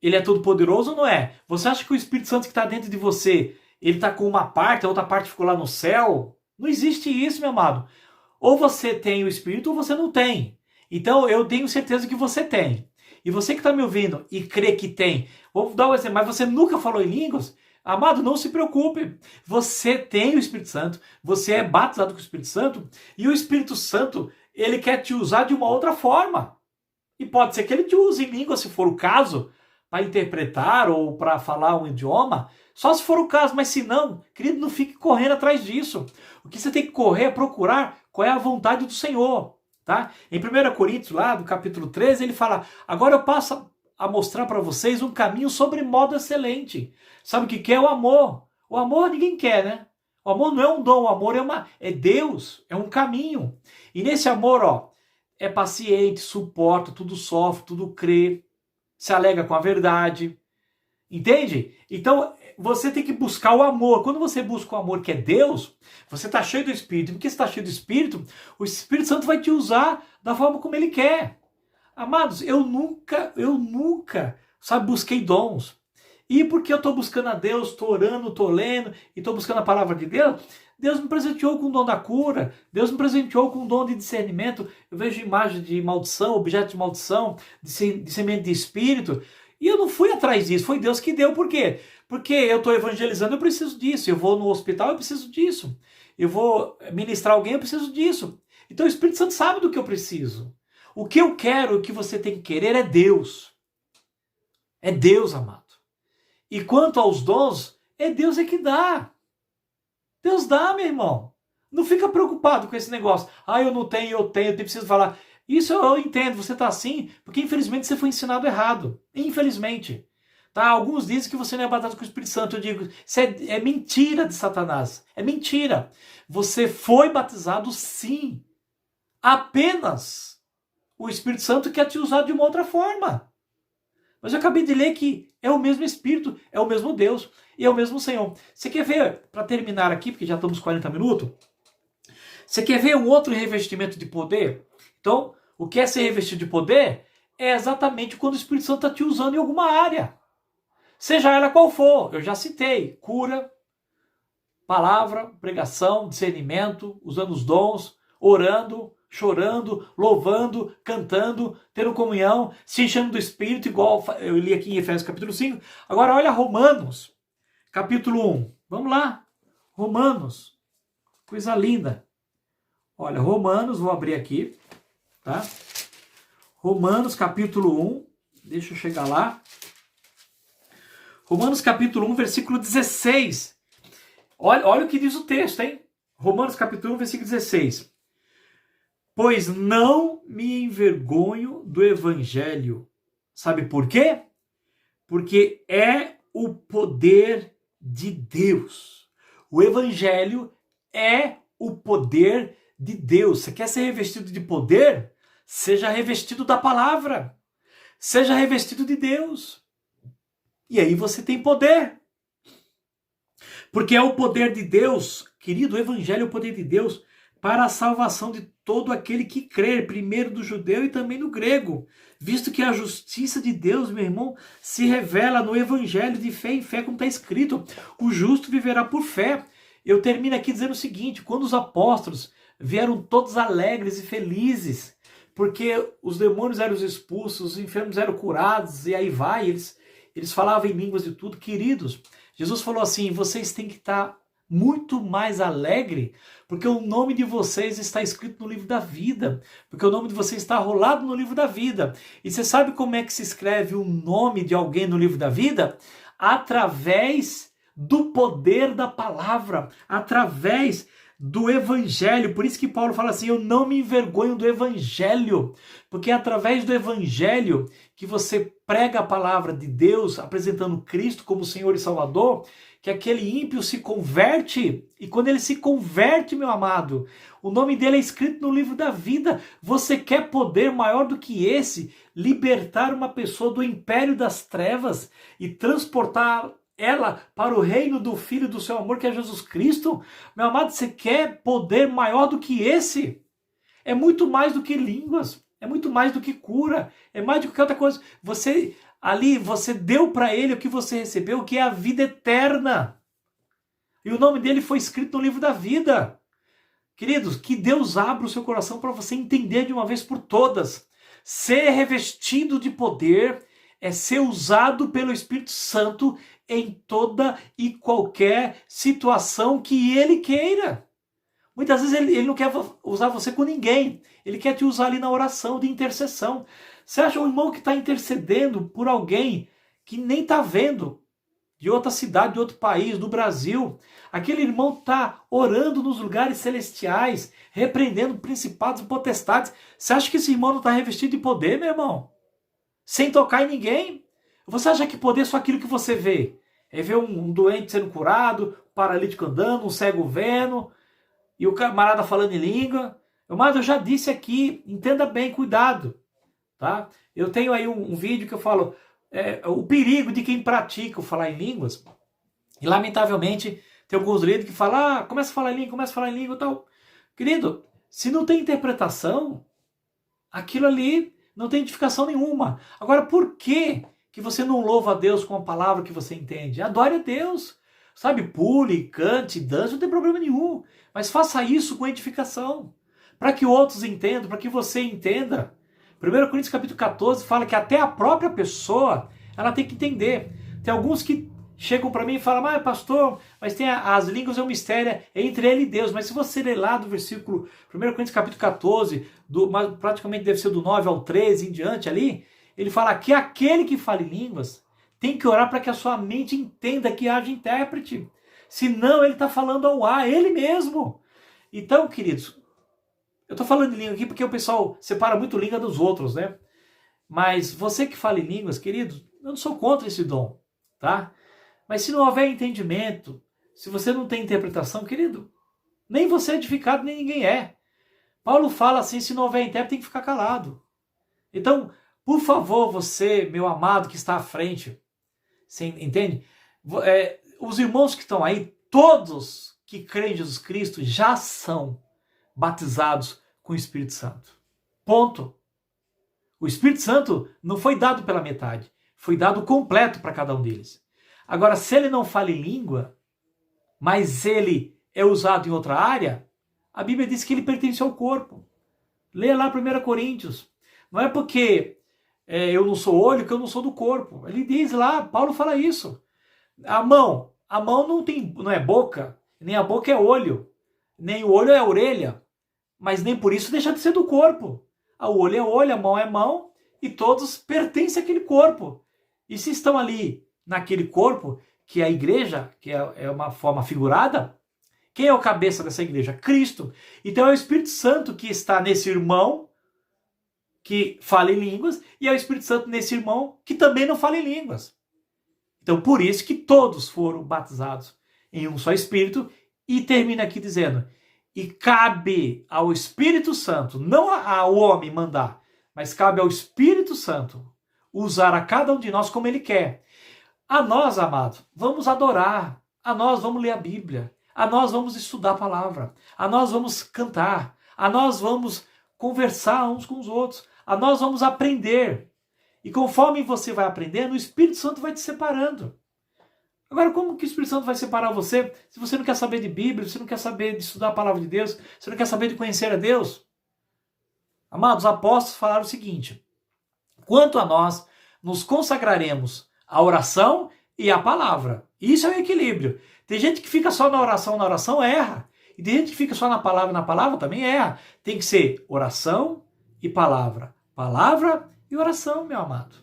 Ele é todo poderoso ou não é? Você acha que o Espírito Santo que está dentro de você, ele está com uma parte, a outra parte ficou lá no céu? Não existe isso, meu amado. Ou você tem o Espírito ou você não tem. Então eu tenho certeza que você tem. E você que está me ouvindo e crê que tem, vou dar um exemplo, mas você nunca falou em línguas? Amado, não se preocupe. Você tem o Espírito Santo, você é batizado com o Espírito Santo, e o Espírito Santo, ele quer te usar de uma outra forma. E pode ser que ele te use em língua, se for o caso, para interpretar ou para falar um idioma, só se for o caso, mas se não, querido, não fique correndo atrás disso. O que você tem que correr é procurar qual é a vontade do Senhor. Tá? Em 1 Coríntios, lá do capítulo 13, ele fala, agora eu passo a mostrar para vocês um caminho sobre modo excelente. Sabe o que é o amor? O amor ninguém quer, né? O amor não é um dom, o amor é Deus, é um caminho. E nesse amor, é paciente, suporta, tudo sofre, tudo crê, se alega com a verdade. Entende? Então, você tem que buscar o amor. Quando você busca o amor que é Deus, você está cheio do Espírito. Porque você está cheio do Espírito, o Espírito Santo vai te usar da forma como Ele quer. Amados, eu nunca, busquei dons. E porque eu estou buscando a Deus, estou orando, estou lendo e estou buscando a palavra de Deus, Deus me presenteou com o dom da cura, Deus me presenteou com o dom de discernimento. Eu vejo imagens de maldição, objetos de maldição, de semente de espírito. E eu não fui atrás disso, foi Deus que deu. Por quê? Porque eu estou evangelizando, eu preciso disso. Eu vou no hospital, eu preciso disso. Eu vou ministrar alguém, eu preciso disso. Então o Espírito Santo sabe do que eu preciso. O que eu quero, o que você tem que querer é Deus. É Deus, amado. E quanto aos dons, é Deus é que dá. Deus dá, meu irmão. Não fica preocupado com esse negócio. Ah, eu não tenho, eu tenho, preciso falar. Isso eu entendo, você está assim, porque infelizmente você foi ensinado errado. Infelizmente. Tá? Alguns dizem que você não é batizado com o Espírito Santo. Eu digo, isso é mentira de Satanás. É mentira. Você foi batizado sim. Apenas o Espírito Santo quer te usar de uma outra forma. Mas eu acabei de ler que é o mesmo Espírito, é o mesmo Deus e é o mesmo Senhor. Você quer ver, para terminar aqui, porque já estamos 40 minutos, você quer ver um outro revestimento de poder? Então, o que é ser revestido de poder é exatamente quando o Espírito Santo está te usando em alguma área. Seja ela qual for, eu já citei, cura, palavra, pregação, discernimento, usando os dons, orando, chorando, louvando, cantando, tendo comunhão, se enchendo do Espírito, igual eu li aqui em Efésios capítulo 5. Agora olha Romanos, capítulo 1. Vamos lá, Romanos, coisa linda. Olha, Romanos, vou abrir aqui, tá? Romanos capítulo 1, deixa eu chegar lá. Romanos capítulo 1, versículo 16. Olha o que diz o texto, hein? Romanos capítulo 1, versículo 16. Pois não me envergonho do evangelho. Sabe por quê? Porque é o poder de Deus. O evangelho é o poder de Deus. Você quer ser revestido de poder? Seja revestido da palavra. Seja revestido de Deus. E aí você tem poder. Porque é o poder de Deus, querido, o evangelho é o poder de Deus para a salvação de todo aquele que crer, primeiro do judeu e também do grego. Visto que a justiça de Deus, meu irmão, se revela no evangelho de fé em fé, como está escrito. O justo viverá por fé. Eu termino aqui dizendo o seguinte, quando os apóstolos vieram todos alegres e felizes, porque os demônios eram expulsos, os enfermos eram curados, e aí vai, eles falavam em línguas e tudo, queridos. Jesus falou assim, vocês têm que estar muito mais alegre, porque o nome de vocês está escrito no livro da vida, porque o nome de vocês está rolado no livro da vida. E você sabe como é que se escreve o nome de alguém no livro da vida? Através do poder da palavra, através do evangelho. Por isso que Paulo fala assim, eu não me envergonho do evangelho, porque é através do evangelho que você prega a palavra de Deus, apresentando Cristo como Senhor e Salvador, que aquele ímpio se converte, e quando ele se converte, meu amado, o nome dele é escrito no livro da vida. Você quer poder maior do que esse? Libertar uma pessoa do império das trevas e transportar ela para o reino do Filho do seu amor, que é Jesus Cristo? Meu amado, você quer poder maior do que esse? É muito mais do que línguas, é muito mais do que cura, é mais do que outra coisa. Você deu para ele o que você recebeu, que é a vida eterna. E o nome dele foi escrito no livro da vida. Queridos, que Deus abra o seu coração para você entender de uma vez por todas. Ser revestido de poder é ser usado pelo Espírito Santo em toda e qualquer situação que ele queira. Muitas vezes ele não quer usar você com ninguém. Ele quer te usar ali na oração de intercessão. Você acha um irmão que está intercedendo por alguém que nem está vendo, de outra cidade, de outro país, do Brasil? Aquele irmão está orando nos lugares celestiais, repreendendo principados e potestades. Você acha que esse irmão não está revestido de poder, meu irmão? Sem tocar em ninguém? Você acha que poder é só aquilo que você vê? É ver um doente sendo curado, um paralítico andando, um cego vendo, e o camarada falando em língua? Mas eu já disse aqui, entenda bem, cuidado. Tá? Eu tenho aí um vídeo que eu falo o perigo de quem pratica o falar em línguas. E lamentavelmente tem alguns líderes que falam, começa a falar em língua e tal. Querido, se não tem interpretação, aquilo ali não tem edificação nenhuma. Agora, por que você não louva a Deus com a palavra que você entende? Adore a Deus. Sabe, pule, cante, dance, não tem problema nenhum. Mas faça isso com edificação. Para que outros entendam, para que você entenda. 1 Coríntios capítulo 14 fala que até a própria pessoa, Ela tem que entender. Tem alguns que chegam para mim e falam, mas pastor, mas tem as línguas é um mistério, é entre ele e Deus. Mas se você ler lá do versículo 1 Coríntios capítulo 14, praticamente deve ser do 9 ao 13 em diante ali, ele fala que aquele que fala em línguas tem que orar para que a sua mente entenda que haja intérprete. Senão ele está falando ao ar, ele mesmo. Então, queridos, eu estou falando de língua aqui porque o pessoal separa muito língua dos outros, né? Mas você que fala em línguas, queridos, eu não sou contra esse dom, tá? Mas se não houver entendimento, se você não tem interpretação, querido, nem você é edificado, nem ninguém é. Paulo fala assim, se não houver intérprete, tem que ficar calado. Então, por favor, você, meu amado que está à frente, você entende? Os irmãos que estão aí, todos que creem em Jesus Cristo, já são batizados com o Espírito Santo. Ponto. O Espírito Santo não foi dado pela metade, foi dado completo para cada um deles. Agora, se ele não fala em língua, mas ele é usado em outra área, a Bíblia diz que ele pertence ao corpo. Leia lá 1 Coríntios. Não é porque eu não sou olho que eu não sou do corpo. Ele diz lá, Paulo fala isso. A mão não é boca, nem a boca é olho, nem o olho é orelha, mas nem por isso deixa de ser do corpo. O olho é olho, a mão é mão, e todos pertencem àquele corpo. E se estão ali naquele corpo, que é a igreja, que é uma forma figurada, quem é o cabeça dessa igreja? Cristo. Então é o Espírito Santo que está nesse irmão que fala em línguas, e é o Espírito Santo nesse irmão que também não fala em línguas. Então por isso que todos foram batizados em um só Espírito, e termina aqui dizendo, e cabe ao Espírito Santo, não ao homem mandar, mas cabe ao Espírito Santo usar a cada um de nós como ele quer. A nós, amado, vamos adorar, a nós vamos ler a Bíblia, a nós vamos estudar a palavra, a nós vamos cantar, a nós vamos conversar uns com os outros, a nós vamos aprender. E conforme você vai aprendendo, o Espírito Santo vai te separando. Agora, como que o Espírito Santo vai separar você se você não quer saber de Bíblia, você não quer saber de estudar a palavra de Deus, você não quer saber de conhecer a Deus? Amados, os apóstolos falaram o seguinte, quanto a nós, nos consagraremos à oração e à palavra. Isso é o equilíbrio. Tem gente que fica só na oração erra. E tem gente que fica só na palavra também erra. Tem que ser oração e palavra. Palavra e oração, meu amado.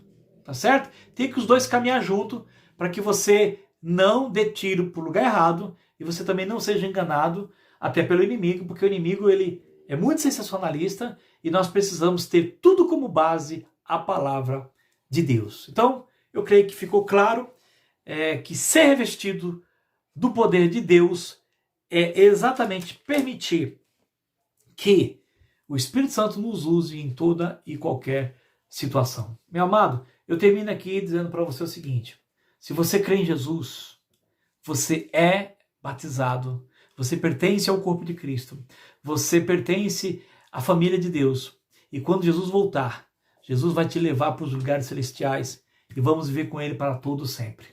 Tá certo? Tem que os dois caminhar junto para que você não dê tiro para o lugar errado e você também não seja enganado até pelo inimigo, porque o inimigo ele é muito sensacionalista e nós precisamos ter tudo como base a palavra de Deus. Então, eu creio que ficou claro que ser revestido do poder de Deus é exatamente permitir que o Espírito Santo nos use em toda e qualquer situação. Meu amado, eu termino aqui dizendo para você o seguinte, se você crê em Jesus, você é batizado, você pertence ao corpo de Cristo, você pertence à família de Deus. E quando Jesus voltar, Jesus vai te levar para os lugares celestiais e vamos viver com Ele para todo sempre.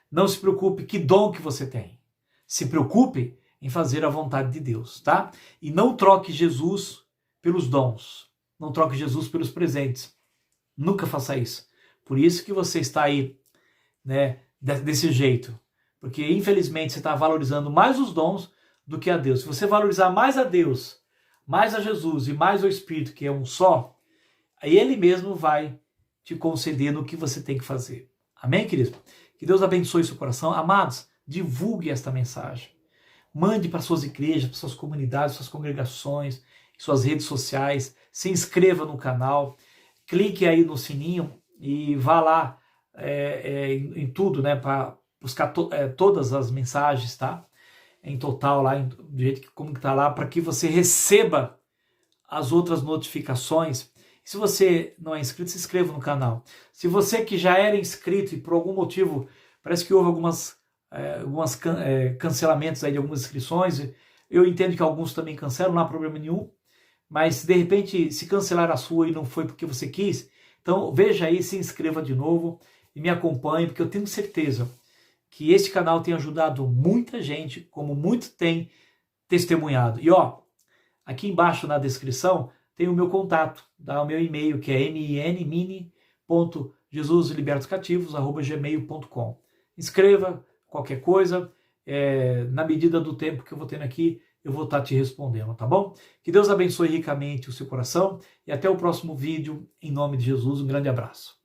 Não se preocupe que dom que você tem. Se preocupe em fazer a vontade de Deus, tá? E não troque Jesus pelos dons. Não troque Jesus pelos presentes. Nunca faça isso. Por isso que você está aí, né, desse jeito. Porque, infelizmente, você está valorizando mais os dons do que a Deus. Se você valorizar mais a Deus, mais a Jesus e mais o Espírito, que é um só, aí Ele mesmo vai te conceder no que você tem que fazer. Amém, querido? Que Deus abençoe seu coração. Amados, divulgue esta mensagem. Mande para suas igrejas, para suas comunidades, suas congregações, suas redes sociais. Se inscreva no canal. Clique aí no sininho e vá lá em tudo, né, para buscar todas as mensagens, tá? Em total lá, do jeito que como que tá lá, para que você receba as outras notificações. Se você não é inscrito, se inscreva no canal. Se você que já era inscrito e por algum motivo parece que houve alguns cancelamentos aí de algumas inscrições, eu entendo que alguns também cancelam, não há problema nenhum, mas se de repente se cancelar a sua e não foi porque você quis, então veja aí, se inscreva de novo e me acompanhe, porque eu tenho certeza que este canal tem ajudado muita gente, como muito tem testemunhado. E ó, aqui embaixo na descrição tem o meu contato, tá? O meu e-mail, que é minmini.com jesuslibertaoscativos@gmail.com. Escreva qualquer coisa, na medida do tempo que eu vou tendo aqui, eu vou estar te respondendo, tá bom? Que Deus abençoe ricamente o seu coração e até o próximo vídeo, em nome de Jesus, um grande abraço.